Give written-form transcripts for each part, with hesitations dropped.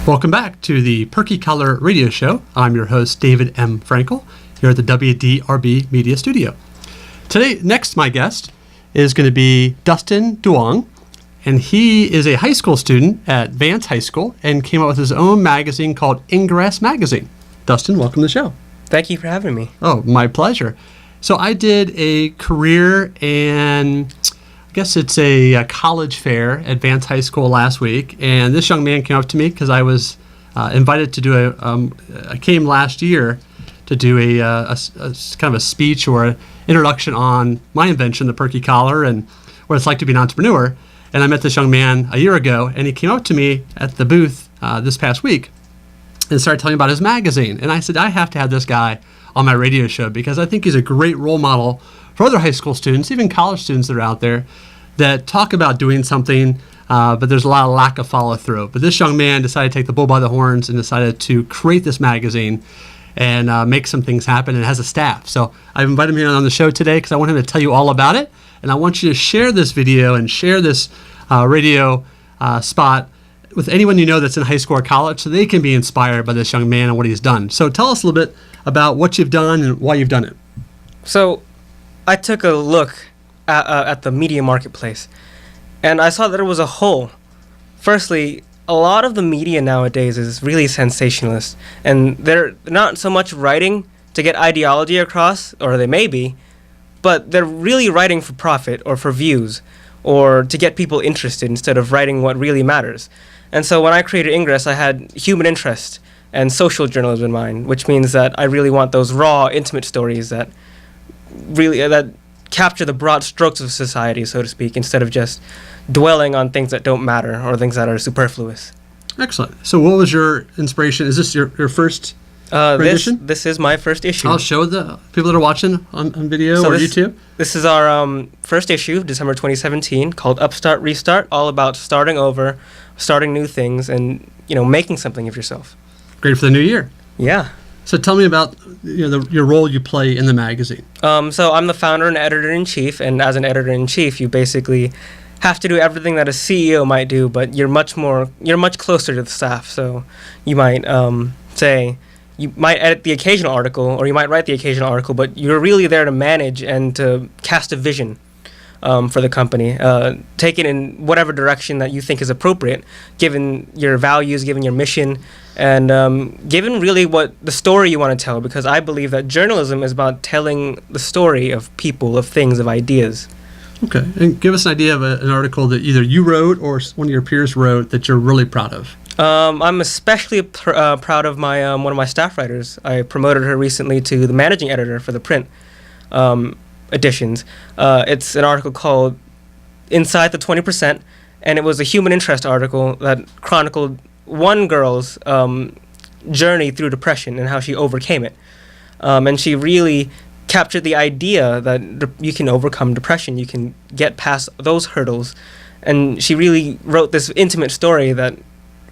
Welcome back to the Perky Color Radio Show. I'm your host, David M. Frankel, here at the WDRB Media Studio. Today, my guest is going to be Dustin Duong, and he is a high school student at Vance High School and came up with his own magazine called Ingress Magazine. Dustin, welcome to the show. Thank you for having me. Oh, my pleasure. So I did a career and I guess it's a college fair at Vance High School last week, and this young man came up to me because I was invited to do I came last year to do a kind of a speech or an introduction on my invention, the Perky collar, and what it's like to be an entrepreneur. And I met this young man a year ago, and he came up to me at the booth this past week and started telling me about his magazine. And I said, I have to have this guy on my radio show because I think he's a great role model for other high school students, even college students that are out there that talk about doing something, but there's a lot of lack of follow through. But this young man decided to take the bull by the horns and decided to create this magazine and make some things happen, and has a staff. So I've invited him here on the show today because I want him to tell you all about it. And I want you to share this video and share this radio spot with anyone you know that's in high school or college so they can be inspired by this young man and what he's done. So tell us a little bit about what you've done and why you've done it. So I took a look at the media marketplace, and I saw that there was a hole. Firstly, a lot of the media nowadays is really sensationalist, and they're not so much writing to get ideology across, or they may be, but they're really writing for profit or for views or to get people interested instead of writing what really matters. And so when I created Ingress, I had human interest and social journalism in mind, which means that I really want those raw, intimate stories that capture the broad strokes of society, so to speak, instead of just dwelling on things that don't matter or things that are superfluous. Excellent. So what was your inspiration? Is this your first rendition? This is my first issue. I'll show the people that are watching on video or YouTube. This is our first issue, December 2017, called Upstart Restart, all about starting over, starting new things, and making something of yourself. Great for the new year. Yeah. So tell me about your role you play in the magazine. So I'm the founder and editor-in-chief, and as an editor-in-chief, you basically have to do everything that a CEO might do, but you're much closer to the staff. So you might you might edit the occasional article, or you might write the occasional article, but you're really there to manage and to cast a vision for the company, take it in whatever direction that you think is appropriate, given your values, given your mission, and given really what the story you want to tell, because I believe that journalism is about telling the story of people, of things, of ideas. Okay, and give us an idea of an article that either you wrote or one of your peers wrote that you're really proud of. I'm especially proud of my one of my staff writers. I promoted her recently to the managing editor for the print editions. It's an article called Inside the 20%, and it was a human interest article that chronicled one girl's journey through depression and how she overcame it. And she really captured the idea that you can overcome depression, you can get past those hurdles. And she really wrote this intimate story that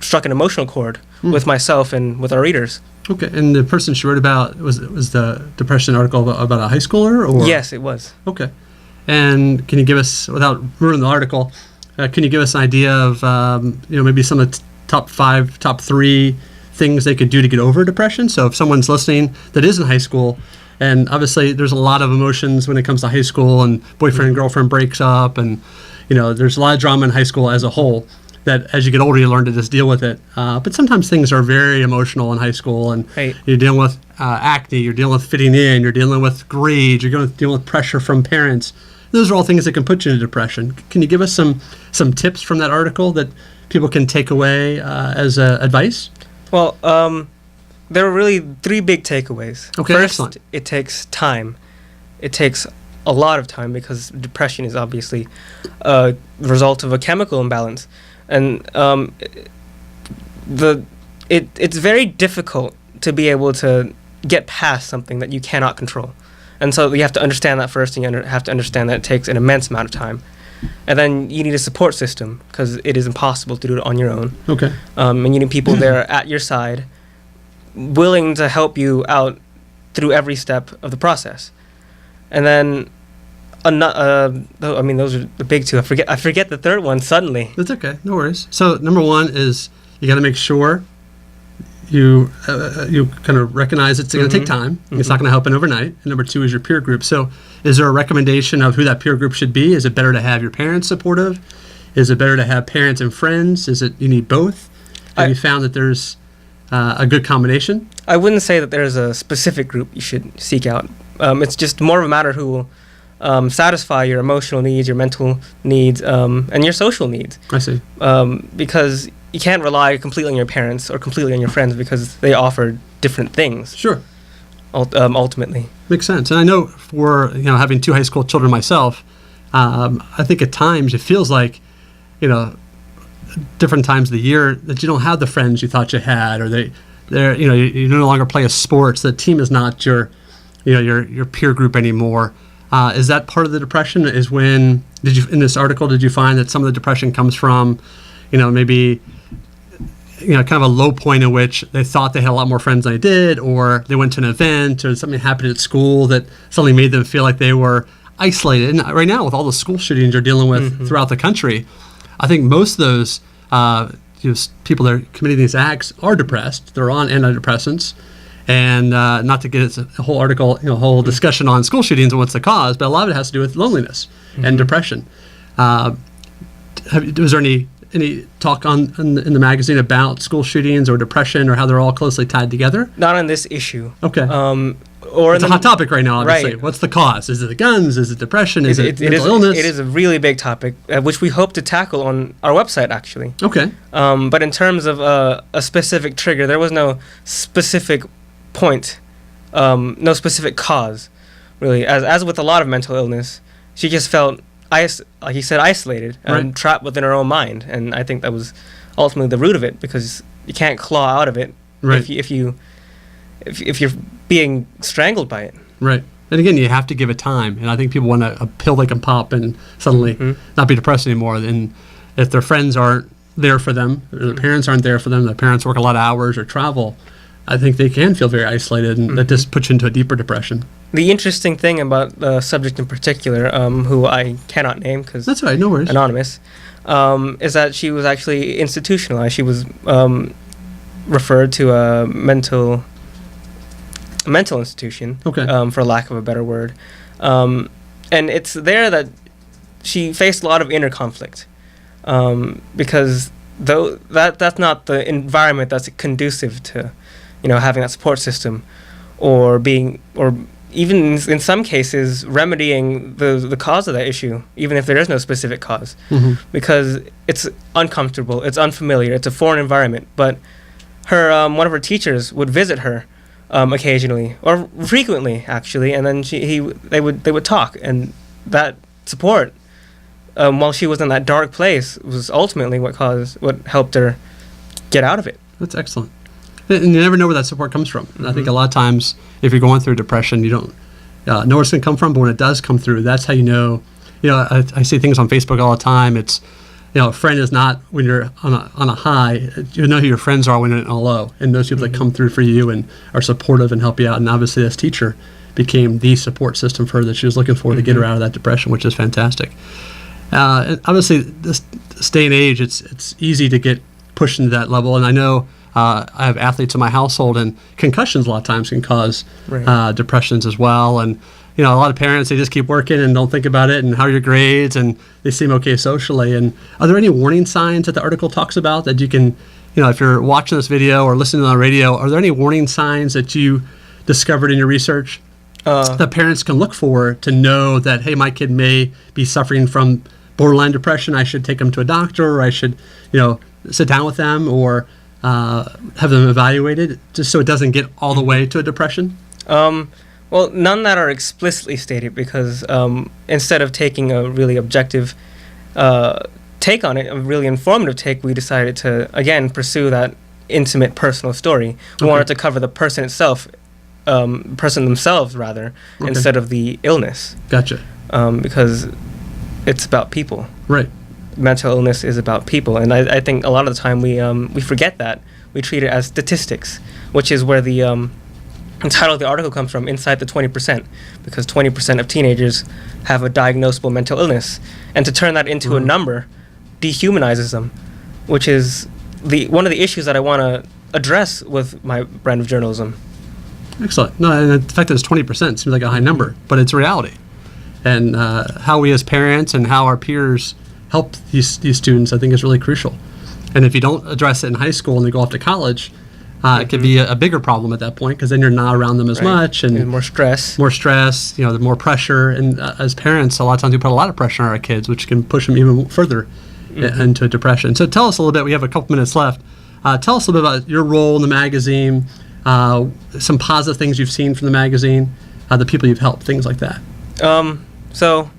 struck an emotional chord with myself and with our readers. Okay, and the person she wrote about, was the depression article about a high schooler? Or? Yes, it was. Okay. And can you give us, without ruining the article, can you give us an idea of maybe some of the top 3 things they could do to get over depression? So if someone's listening that is in high school, and obviously there's a lot of emotions when it comes to high school, and boyfriend and girlfriend breaks up, and there's a lot of drama in high school as a whole, that as you get older you learn to just deal with it. But sometimes things are very emotional in high school, and right. You're dealing with acne, you're dealing with fitting in, you're dealing with grades, you're dealing with pressure from parents. Those are all things that can put you into depression. Can you give us some tips from that article that people can take away as advice? Well, there are really 3 big takeaways. Okay, First, excellent. It takes time. It takes a lot of time because depression is obviously a result of a chemical imbalance. And it's very difficult to be able to get past something that you cannot control. And so you have to understand that first, and you have to understand that it takes an immense amount of time. And then you need a support system because it is impossible to do it on your own. Okay. And you need people there at your side, willing to help you out through every step of the process. And then those are the big 2. I forget the third one suddenly. That's okay. No worries. So number 1 is you got to make sure you kind of recognize it's going to take time. It's not going to happen overnight. And number two is your peer group. So is there a recommendation of who that peer group should be? Is it better to have your parents supportive? Is it better to have parents and friends? Is it you need both? Have you found that there's a good combination? I wouldn't say that there's a specific group you should seek out. It's just more of a matter who will satisfy your emotional needs, your mental needs, and your social needs. I see. Because you can't rely completely on your parents or completely on your friends because they offer different things. Sure. Ultimately. Makes sense. And I know for having two high school children myself, I think at times it feels like, different times of the year that you don't have the friends you thought you had, or you no longer play a sports. The team is not your peer group anymore. Is that part of the depression? Is when in this article did you find that some of the depression comes from, maybe kind of a low point in which they thought they had a lot more friends than they did, or they went to an event, or something happened at school that suddenly made them feel like they were isolated? And right now, with all the school shootings you're dealing with throughout the country, I think most of those people that are committing these acts are depressed. They're on antidepressants. And not to get a whole article, whole discussion on school shootings and what's the cause, but a lot of it has to do with loneliness and depression. Was there any talk in the magazine about school shootings or depression, or how they're all closely tied together? Not on this issue. Okay. Or it's a hot topic right now, obviously. Right. What's the cause? Is it the guns? Is it depression? Is it mental illness? It is a really big topic, which we hope to tackle on our website, actually. Okay. But in terms of a specific trigger, there was no specific point, no specific cause, really. As with a lot of mental illness, she just felt, like you said, isolated and trapped within her own mind. And I think that was ultimately the root of it, because you can't claw out of it if you're being strangled by it. Right. And again, you have to give it time. And I think people want a pill they can pop and suddenly not be depressed anymore. And if their friends aren't there for them, or their parents aren't there for them, their parents work a lot of hours or travel, I think they can feel very isolated, and that just puts you into a deeper depression. The interesting thing about the subject in particular, who I cannot name because that's all right, no worries, anonymous, is that she was actually institutionalized. She was referred to a mental institution, for lack of a better word, and it's there that she faced a lot of inner conflict, because though that's not the environment that's conducive to having that support system, or even in some cases remedying the cause of that issue, even if there is no specific cause, because it's uncomfortable, it's unfamiliar, it's a foreign environment. But her one of her teachers would visit her occasionally, or frequently actually, and then they would talk, and that support, while she was in that dark place, was ultimately what helped her get out of it. That's excellent. And you never know where that support comes from. And I think a lot of times, if you're going through depression, you don't know where it's going to come from. But when it does come through, that's how you know. I see things on Facebook all the time. It's, a friend is not when you're on a high. You know who your friends are when you're on a low. And those people that come through for you and are supportive and help you out. And obviously, this teacher became the support system for her that she was looking for to get her out of that depression, which is fantastic. And obviously, this day and age, it's easy to get pushed into that level. And I know. I have athletes in my household, and concussions a lot of times can cause depressions as well. And a lot of parents, they just keep working and don't think about it. And how are your grades? And they seem okay socially. And are there any warning signs that the article talks about that you can, if you're watching this video or listening on the radio, are there any warning signs that you discovered in your research that parents can look for to know that, hey, my kid may be suffering from borderline depression, I should take them to a doctor, or I should, sit down with them, or have them evaluated, just so it doesn't get all the way to a depression? Well, none that are explicitly stated, because instead of taking a really objective take on it, a really informative take, we decided to, again, pursue that intimate personal story. We wanted to cover the person itself, person themselves, rather, instead of the illness. Gotcha. Because it's about people. Right. Mental illness is about people, and I think a lot of the time we forget that. We treat it as statistics, which is where the title of the article comes from, inside the 20%, because 20% of teenagers have a diagnosable mental illness, and to turn that into a number dehumanizes them, which is one of the issues that I want to address with my brand of journalism. Excellent. No, and the fact that it's 20% seems like a high number, but it's reality. And how we as parents and how our peers help these students, I think, is really crucial. And if you don't address it in high school and they go off to college, it could be a bigger problem at that point, because then you're not around them as much, and more stress. The more pressure. And as parents, a lot of times we put a lot of pressure on our kids, which can push them even further into depression. So tell us a little bit. We have a couple minutes left. Tell us a little bit about your role in the magazine, some positive things you've seen from the magazine, the people you've helped, things like that. So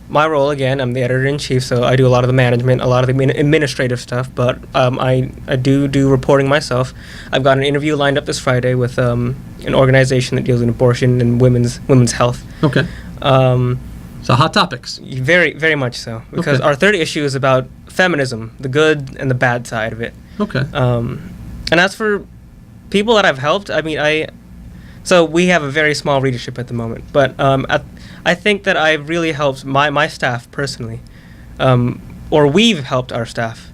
my role, again, I'm the editor-in-chief, so I do a lot of the management, a lot of the administrative stuff, but I do reporting myself. I've got an interview lined up this Friday with an organization that deals in abortion and women's health. Okay. So hot topics. Very, very much so, because our third issue is about feminism, the good and the bad side of it. Okay. And as for people that I've helped, so we have a very small readership at the moment, but I think that I've really helped my staff personally, or we've helped our staff,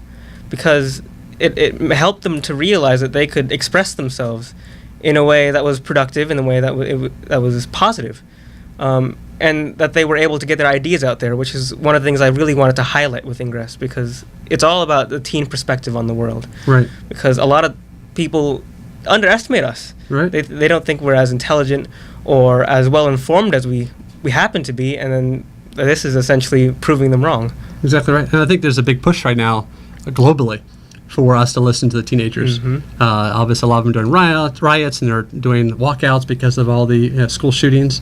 because it helped them to realize that they could express themselves in a way that was productive, in a way that was positive, and that they were able to get their ideas out there, which is one of the things I really wanted to highlight with Ingress, because it's all about the teen perspective on the world. Right. Because a lot of people underestimate us. Right. They don't think we're as intelligent or as well informed as we happen to be, and then this is essentially proving them wrong. Exactly right. And I think there's a big push right now globally for us to listen to the teenagers. Obviously, a lot of them doing riots, and they're doing walkouts because of all the school shootings.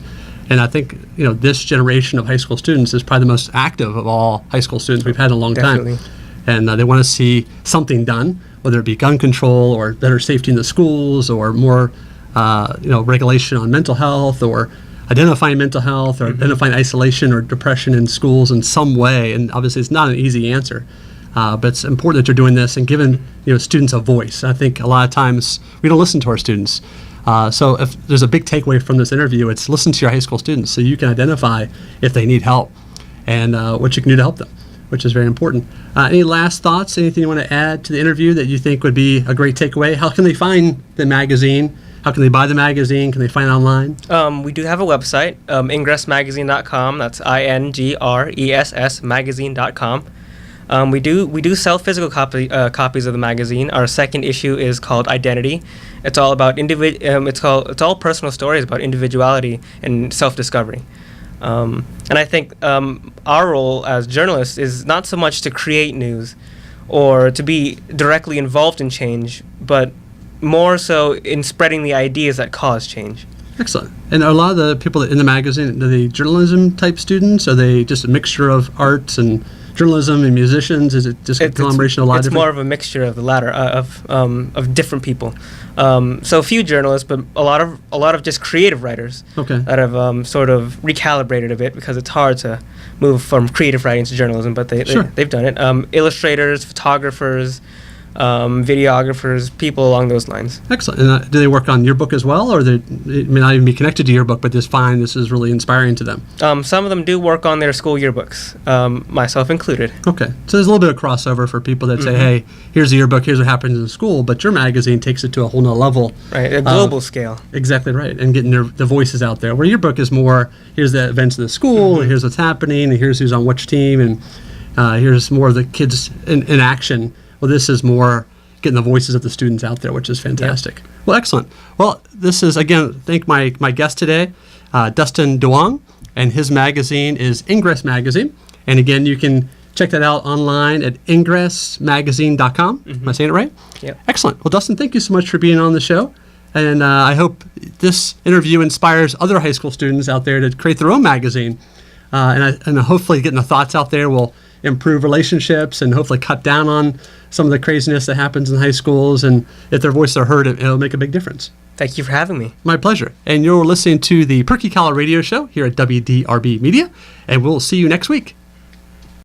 And I think this generation of high school students is probably the most active of all high school students we've had in a long time. And they want to see something done, whether it be gun control or better safety in the schools, or more regulation on mental health, or identifying mental health, or identifying isolation or depression in schools in some way. And obviously it's not an easy answer, but it's important that you're doing this and giving students a voice. I think a lot of times we don't listen to our students. So if there's a big takeaway from this interview, it's listen to your high school students so you can identify if they need help and what you can do to help them, which is very important. Any last thoughts, anything you want to add to the interview that you think would be a great takeaway? How can they find the magazine? How can they buy the magazine? Can they find it online? We do have a website, ingressmagazine.com. That's INGRESS magazine.com. We do sell physical copies of the magazine. Our second issue is called Identity. It's all about it's all personal stories about individuality and self-discovery. And I think our role as journalists is not so much to create news or to be directly involved in change, but more so in spreading the ideas that cause change. Excellent. And are a lot of the people in the magazine, are they journalism type students? Are they just a mixture of arts and journalism and musicians? Is it just a collaboration of a lot of different? It's more of a mixture of the latter, of different people. So a few journalists, but a lot of just creative writers that have sort of recalibrated a bit, because it's hard to move from creative writing to journalism, but they've done it. Illustrators, photographers, videographers, people along those lines. Excellent. And do they work on your book as well, or they may not even be connected to your book, but just find this is really inspiring to them? Some of them do work on their school yearbooks, myself included. Okay. So there's a little bit of crossover for people that say, hey, here's a yearbook, here's what happens in school, but your magazine takes it to a whole nother level. Right, a global scale. Exactly right, and getting the voices out there. Where your book is more, here's the events of the school, and here's what's happening, and here's who's on which team, and here's more of the kids in action. Well, this is more getting the voices of the students out there, which is fantastic. Yeah. Well, excellent. Well, this is, again, thank my guest today, Dustin Duong, and his magazine is Ingress Magazine. And again, you can check that out online at ingressmagazine.com. Am I saying it right? Yeah. Excellent. Well, Dustin, thank you so much for being on the show. And I hope this interview inspires other high school students out there to create their own magazine. And hopefully getting the thoughts out there will improve relationships and hopefully cut down on some of the craziness that happens in high schools. And if their voices are heard, it'll make a big difference. Thank you for having me. My pleasure. And you're listening to the Perky College Radio Show here at WDRB Media. And we'll see you next week.